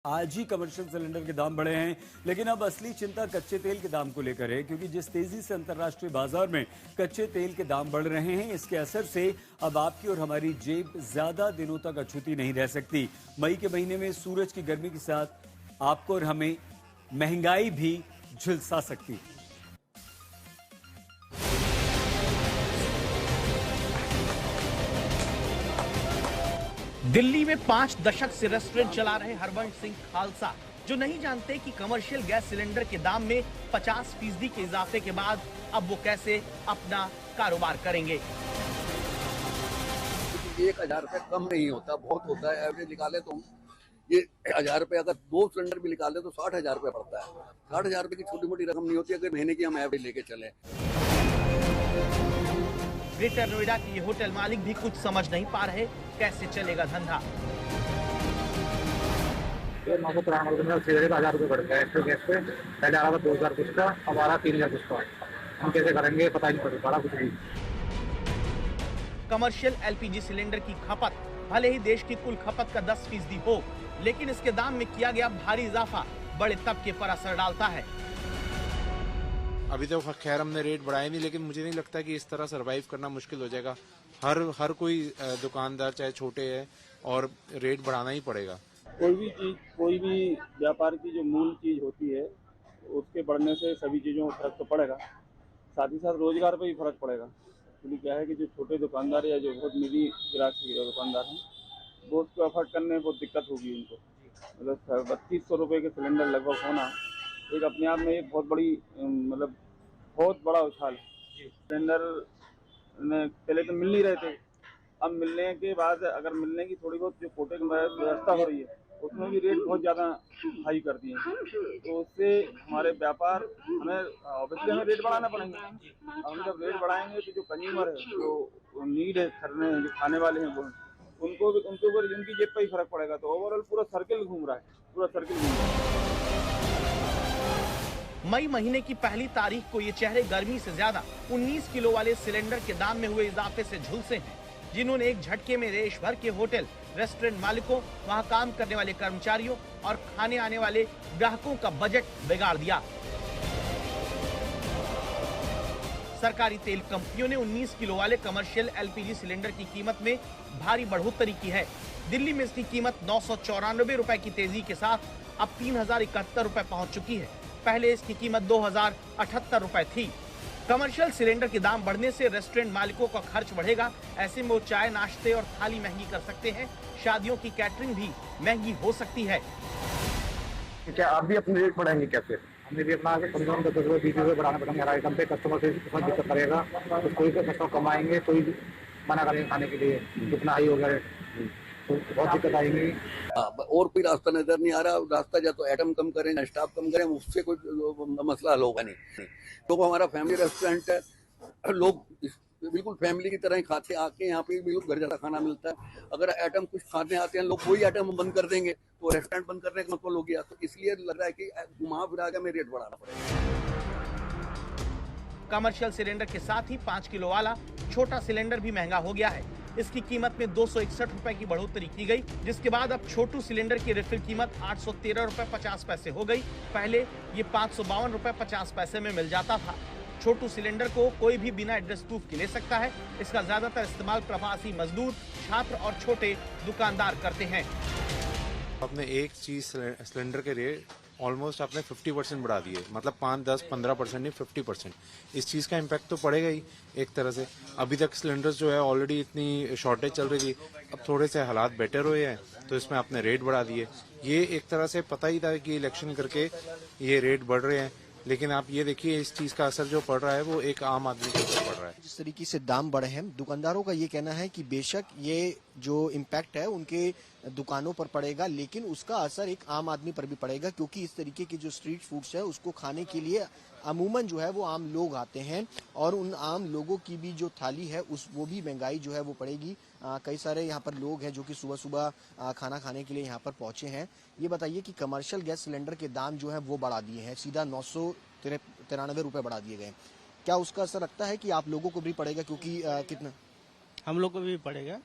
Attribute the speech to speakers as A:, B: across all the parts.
A: आज ही commercial cylinder के दाम बढ़े हैं, लेकिन अब असली चिंता कच्चे तेल के दाम को लेकर है, क्योंकि जिस तेजी से अंतर्राष्ट्रीय बाजार में कच्चे तेल के दाम बढ़ रहे हैं, इसके असर से अब आपकी और हमारी जेब ज्यादा दिनों तक अछूती नहीं रह सकती। मई के महीने में सूरज की गर्मी के साथ आपको और हमें महंगाई भी झुलसा सकती है।
B: दिल्ली में 5 दशक से रेस्टोरेंट चला रहे हरवंश सिंह खालसा जो नहीं जानते कि कमर्शियल गैस सिलेंडर के दाम में 50% के इजाफे के बाद अब वो कैसे अपना कारोबार करेंगे।
C: 1000 रुपये कम नहीं होता, बहुत होता है। एवरेज निकाले तो ये 1000 रुपये अगर 2 सिलेंडर भी निकाले तो 60,000 रुपये पड़ता है। 60,000 रुपये की छोटी मोटी रकम नहीं होती अगर महीने की हम एवरेज लेके चले।
B: ग्रेटर नोएडा के ये होटल मालिक भी कुछ समझ नहीं पा रहे कैसे चलेगा धंधा।
D: 993 1000 रुपये बढ़ गया एक्स्ट्रा गैस पे। पहले आ रहा था 2000 कुछ का, अब आ रहा 3000 कुछ का। हम कैसे करेंगे पता ही नहीं पड़ा कुछ भी।
B: कमर्शियल एलपीजी सिलेंडर की खपत भले ही देश की कुल खपत का 10% हो, लेकिन इसके दाम में किया गया भारी इजाफा बड़े तबके पर असर डालता है।
E: अभी तो खैर हमने रेट बढ़ाए नहीं, लेकिन मुझे नहीं लगता कि इस तरह सरवाइव करना मुश्किल हो जाएगा। हर कोई दुकानदार चाहे छोटे है और रेट बढ़ाना ही पड़ेगा।
F: कोई भी चीज, कोई भी व्यापार की जो मूल चीज होती है उसके बढ़ने से सभी चीजों में फर्क तो पड़ेगा, साथ ही साथ रोजगार पर भी फर्क पड़ेगा। क्योंकि क्या है कि जो छोटे दुकानदार या जो बहुत निजी गिराकी दुकानदार हैं वो उसको अफोर्ड करने में बहुत दिक्कत होगी उनको। मतलब 3200 रुपये के सिलेंडर लगभग होना एक अपने आप में एक बहुत बड़ी मतलब बहुत बड़ा उछाल है। सिलेंडर पहले तो मिल नहीं रहे थे, अब मिलने के बाद अगर मिलने की थोड़ी बहुत जो कोटे की व्यवस्था हो रही है उसमें भी रेट बहुत ज़्यादा हाई कर दिए हैं। तो उससे हमारे व्यापार हमें ऑब्वियसली हमें रेट बढ़ाना पड़ेंगे। हम जब रेट बढ़ाएंगे तो जो कंज्यूमर है, जो नीड है खरीदने, जो खाने वाले हैं वो उनको भी उनके ऊपर उनकी जेब पर ही फर्क पड़ेगा। तो ओवरऑल पूरा सर्किल घूम रहा है।
B: मई महीने की पहली तारीख को ये चेहरे गर्मी से ज्यादा 19 किलो वाले सिलेंडर के दाम में हुए इजाफे से झुलसे हैं, जिन्होंने एक झटके में देश भर के होटल, रेस्टोरेंट मालिकों, वहां काम करने वाले कर्मचारियों और खाने आने वाले ग्राहकों का बजट बिगाड़ दिया। सरकारी तेल कंपनियों ने 19 किलो वाले कमर्शियल एलपीजी सिलेंडर की कीमत में भारी बढ़ोतरी की है। दिल्ली में इसकी कीमत 994 रुपए की तेजी के साथ अब 3071 रुपए पहुंच चुकी है। पहले इसकी कीमत 2078 रुपए थी। कमर्शियल सिलेंडर के दाम बढ़ने से रेस्टोरेंट मालिकों का खर्च बढ़ेगा। ऐसे में वो चाय, नाश्ते और थाली महंगी कर सकते हैं। शादियों की कैटरिंग भी महंगी हो सकती है।
D: क्या आप भी अपने रेट बढ़ाएंगे कैसे? हमें भी अपना 15 10 रुपये 20 रुपये बढ़ाना पड़ेंगे हर आइटम पे। कस्टमर से कुछ दिक्कत करेगा तो कोई कस्टमर कमाएंगे, कोई मना करेंगे खाने के लिए, कितना हाई हो गया तो बहुत दिक्कत आएगी।
C: और कोई रास्ता नजर नहीं आ रहा। रास्ता या तो आइटम कम करें या स्टाफ कम करें, उससे कोई मसला हल होगा नहीं। तो हमारा फैमिली रेस्टोरेंट है, लोग बिल्कुल फैमिली की तरह ही खाते आके यहाँ पे बिल्कुल घर जैसा खाना मिलता है। अगर आइटम कुछ खाते आते हैं लोग वही आइटम बंद कर देंगे तो रेस्टोरेंट बंद करने का मतलब हो गया। तो इसलिए लग रहा है कि घुमा फिरा के हमें रेट बढ़ाना पड़ेगा।
B: कमर्शियल सिलेंडर के साथ ही 5 किलो वाला छोटा सिलेंडर भी महंगा हो गया है। इसकी कीमत में 261 रुपए की बढ़ोतरी की गई, जिसके बाद अब छोटू सिलेंडर की रिफिल कीमत 813 रुपए 50 पैसे हो गई। पहले ये 552 रुपए 50 पैसे में मिल जाता था। छोटू सिलेंडर को कोई भी बिना एड्रेस प्रूफ के ले सकता है। इसका ज्यादातर इस्तेमाल प्रवासी मजदूर, छात्र और छोटे दुकानदार करते हैं।
E: आपने एक चीज सिलेंडर के रेट ऑलमोस्ट आपने 50% बढ़ा दिए, मतलब 5, 10, 15% नहीं 50%। इस चीज का इम्पैक्ट तो पड़ेगा ही एक तरह से। अभी तक सिलेंडर्स जो है ऑलरेडी इतनी शॉर्टेज चल रही थी, अब थोड़े से हालात बेटर हुए हैं तो इसमें आपने रेट बढ़ा दिए। ये एक तरह से पता ही था कि इलेक्शन करके ये रेट बढ़ रहे हैं, लेकिन आप ये देखिए इस चीज का असर जो पड़ रहा है वो एक आम आदमी के ऊपर पड़ रहा है।
G: जिस तरीके से दाम बढ़े हैं, दुकानदारों का ये कहना है कि बेशक ये जो इम्पैक्ट है उनके दुकानों पर पड़ेगा, लेकिन उसका असर एक आम आदमी पर भी पड़ेगा, क्योंकि इस तरीके के जो स्ट्रीट फूड्स है उसको खाने के लिए अमूमन जो है वो आम लोग आते हैं और उन आम लोगों की भी जो थाली है वो भी महंगाई जो है वो पड़ेगी। कई सारे यहाँ पर लोग हैं जो कि सुबह सुबह खाना खाने के लिए यहाँ पर पहुंचे हैं। ये बताइए कि कमर्शियल गैस सिलेंडर के दाम जो है वो बढ़ा दिए हैं, सीधा 993 रुपए बढ़ा दिए गए। क्या उसका असर लगता है कि आप लोगों को भी पड़ेगा? क्योंकि कितना
H: हम लोग को भी पड़ेगा।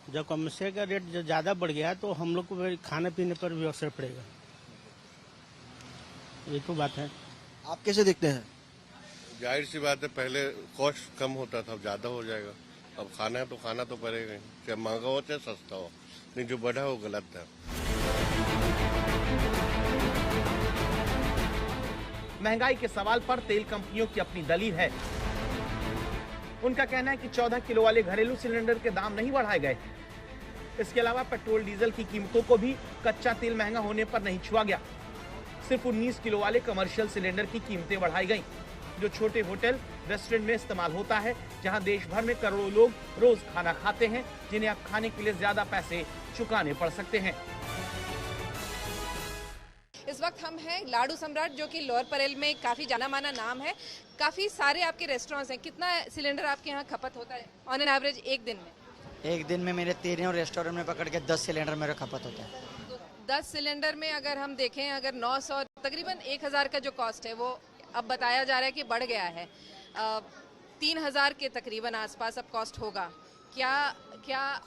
H: जब कमर्शियल का रेट जो ज़्यादा बढ़ गया तो हम लोग को भी खाने पीने पर भी असर पड़ेगा, ये तो बात है।
G: आप कैसे देखते हैं?
I: जाहिर सी बात है, पहले कॉस्ट कम होता था, अब ज्यादा हो जाएगा। अब खाना तो पड़ेगा ही, चाहे महंगा हो चाहे सस्ता हो, नहीं जो बढ़ा वो गलत है।
B: महंगाई के सवाल पर तेल कंपनियों की अपनी दलील है। उनका कहना है कि 14 किलो वाले घरेलू सिलेंडर के दाम नहीं बढ़ाए गए। इसके अलावा पेट्रोल डीजल की कीमतों को भी कच्चा तेल महंगा होने पर नहीं छुआ गया। सिर्फ 19 किलो वाले कमर्शियल सिलेंडर की कीमतें बढ़ाई गईं, जो छोटे होटल रेस्टोरेंट में इस्तेमाल होता है, जहां देश भर में करोड़ों लोग रोज खाना खाते हैं, जिन्हें अब खाने के लिए ज्यादा पैसे चुकाने पड़ सकते हैं।
J: इस वक्त हम हैं लाडू सम्राट, जो कि लोअर परेल में काफ़ी जाना माना नाम है। काफ़ी सारे आपके रेस्टोरेंट्स हैं। कितना सिलेंडर आपके यहाँ खपत होता है ऑन एन एवरेज एक दिन में?
K: एक दिन में मेरे 13 रेस्टोरेंट में पकड़ के 10 सिलेंडर मेरा खपत होता है।
J: तो 10 सिलेंडर में अगर हम देखें, अगर 900 तकरीबन 1000 का जो कॉस्ट है वो अब बताया जा रहा है कि बढ़ गया है। 3000 के तकरीबन आसपास अब कॉस्ट होगा। क्या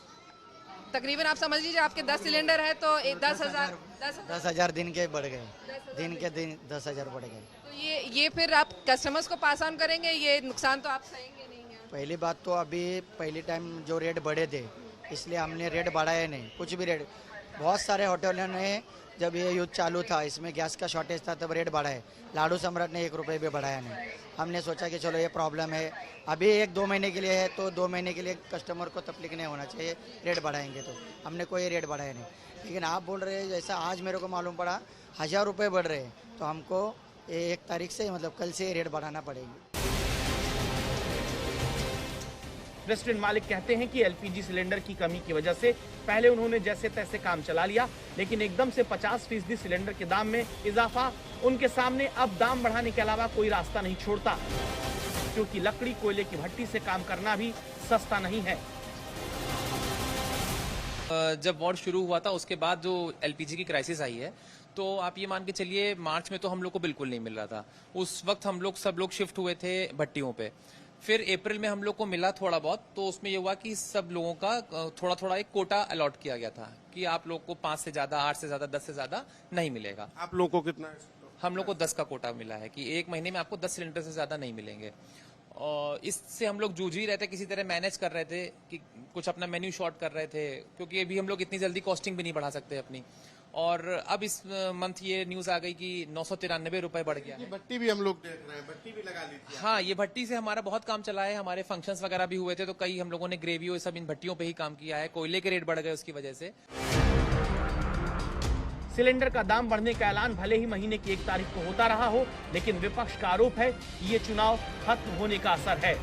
J: तकरीबन आप समझ लीजिए आपके 10 सिलेंडर है तो 10,000
K: दिन के बढ़ गए, दिन 10,000 बढ़ गए।
J: तो ये फिर आप कस्टमर्स को पास ऑन करेंगे, ये नुकसान तो आप सहेंगे नहीं है?
K: पहली बात तो अभी पहले टाइम जो रेट बढ़े थे इसलिए हमने रेट बढ़ाया नहीं, कुछ भी रेट। बहुत सारे होटलों ने जब ये युद्ध चालू था, इसमें गैस का शॉर्टेज था, तब रेट बढ़ाए। लाडू सम्राट ने 1 रुपये भी बढ़ाया नहीं। हमने सोचा कि चलो ये प्रॉब्लम है, अभी 1-2 महीने के लिए है तो 2 महीने के लिए कस्टमर को तकलीफ नहीं होना चाहिए, रेट बढ़ाएंगे तो। हमने कोई रेट बढ़ाया नहीं। लेकिन आप बोल रहे हैं जैसा आज मेरे को मालूम पड़ा 1000 रुपये बढ़ रहे हैं, तो हमको 1 तारीख से मतलब कल से रेट बढ़ाना पड़ेगी।
B: रेस्टोरेंट मालिक कहते हैं कि एलपीजी सिलेंडर की कमी की वजह से पहले उन्होंने जैसे तैसे काम चला लिया, लेकिन एकदम से 50% सिलेंडर के दाम में इजाफा उनके सामने अब दाम बढ़ाने के अलावा कोई रास्ता नहीं छोड़ता, क्योंकि लकड़ी कोयले की भट्टी से काम करना भी सस्ता नहीं है।
L: जब वॉर शुरू हुआ था उसके बाद जो एलपीजी की क्राइसिस आई है, तो आप ये मान के चलिए मार्च में तो हम लोग को बिल्कुल नहीं मिल रहा था। उस वक्त सब लोग शिफ्ट हुए थे भट्टियों पे। फिर अप्रैल में हम लोग को मिला थोड़ा बहुत, तो उसमें ये हुआ कि सब लोगों का थोड़ा थोड़ा एक कोटा अलॉट किया गया था कि आप लोग को 5 से ज्यादा, 8 से ज्यादा, 10 से ज्यादा नहीं मिलेगा।
I: आप लोगों को कितना?
L: हम लोग को 10 का कोटा मिला है कि एक महीने में आपको 10 सिलेंडर से ज्यादा नहीं मिलेंगे। और इससे हम लोग जूझ ही रहे थे, किसी तरह मैनेज कर रहे थे कि कुछ अपना मेन्यू शॉर्ट कर रहे थे, क्योंकि अभी हम लोग इतनी जल्दी कॉस्टिंग भी नहीं बढ़ा सकते अपनी। और अब इस मंथ ये न्यूज आ गई कि 993 रुपए बढ़ गया है।
I: भट्टी भी हम लोग देख रहे हैं, भट्टी भी लगा ली थी।
L: हाँ, ये भट्टी से हमारा बहुत काम चला है। हमारे फंक्शंस वगैरह भी हुए थे, तो कई हम लोगों ने ग्रेवी सब इन भट्टियों पे ही काम किया है। कोयले के रेट बढ़ गए उसकी वजह से।
B: सिलेंडर का दाम बढ़ने का ऐलान भले ही महीने की 1 तारीख को होता रहा हो, लेकिन विपक्ष का आरोप है कि ये चुनाव खत्म होने का असर है।